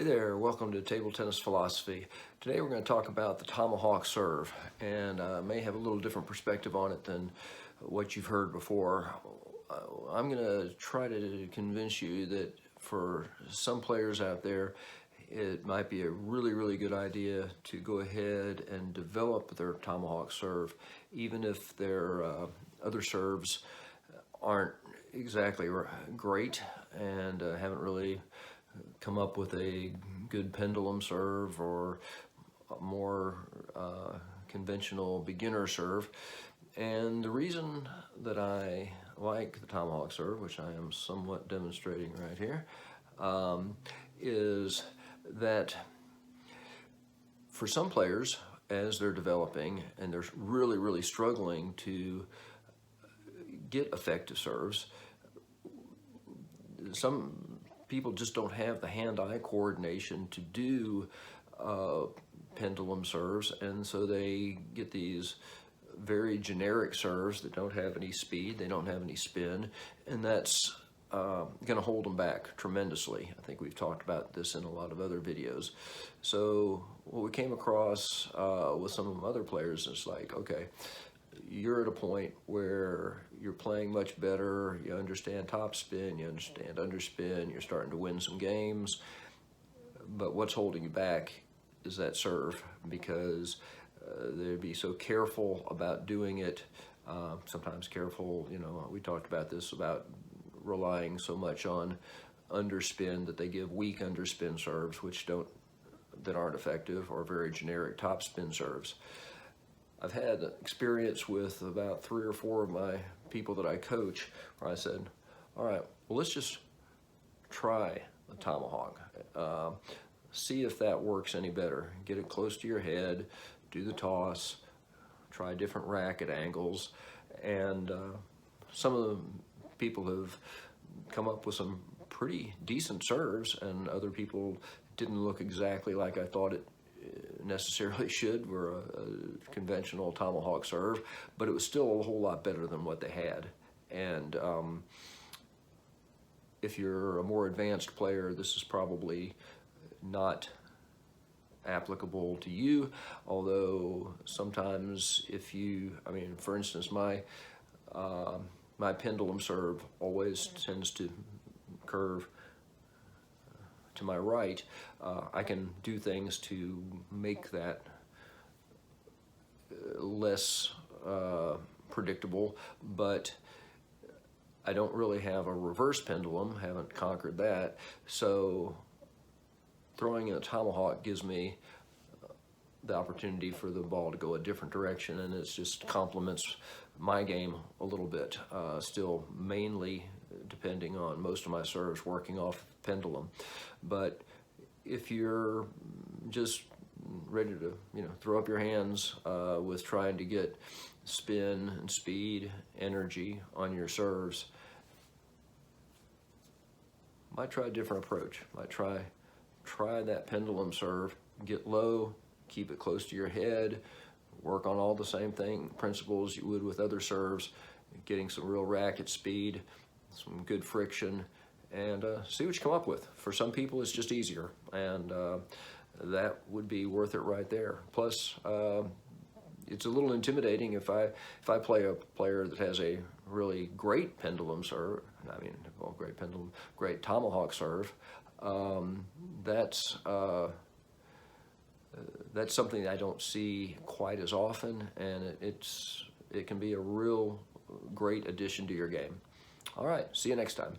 Hey there, welcome to Table Tennis Philosophy. Today we're going to talk about the Tomahawk serve, and may have a little different perspective on it than what you've heard before. I'm going to try to convince you that for some players out there, it might be a really good idea to go ahead and develop their Tomahawk serve, even if their other serves aren't exactly great and haven't really come up with a good pendulum serve or a more conventional beginner serve. And the reason that I like the Tomahawk serve, which I am somewhat demonstrating right here, is that for some players, as they're developing and they're really struggling to get effective serves, some people just don't have the hand-eye coordination to do pendulum serves, and so they get these very generic serves that don't have any speed, they don't have any spin, and that's going to hold them back tremendously. I think we've talked about this in a lot of other videos. So what we came across with some of other players is like, okay, you're at a point where you're playing much better, you understand topspin, you understand underspin, you're starting to win some games, but what's holding you back is that serve, because they'd be so careful about doing it, sometimes careful, we talked about this, about relying so much on underspin that they give weak underspin serves, that aren't effective, or very generic topspin serves. I've had experience with about 3 or 4 of my people that I coach where I said, all right, well, let's just try the Tomahawk. See if that works any better. Get it close to your head, do the toss, try different racket angles, and some of the people have come up with some pretty decent serves, and other people didn't look exactly like I thought it necessarily should were a conventional Tomahawk serve, but it was still a whole lot better than what they had. And if you're a more advanced player, this is probably not applicable to you, although sometimes if you, for instance, my pendulum serve always tends to curve to my right. I can do things to make that less predictable, but I don't really have a reverse pendulum, haven't conquered that, so throwing in a Tomahawk gives me the opportunity for the ball to go a different direction, and it just complements my game a little bit, still mainly depending on most of my serves working off pendulum. But if you're just ready to throw up your hands with trying to get spin and speed, energy on your serves, might try a different approach. Might try that pendulum serve, get low, keep it close to your head, work on all the same principles you would with other serves, getting some real racket speed, some good friction, and see what you come up with. For some people, it's just easier, and that would be worth it right there. Plus, it's a little intimidating if I play a player that has a really great pendulum serve. Great Tomahawk serve. That's something that I don't see quite as often, and it can be a real great addition to your game. All right, see you next time.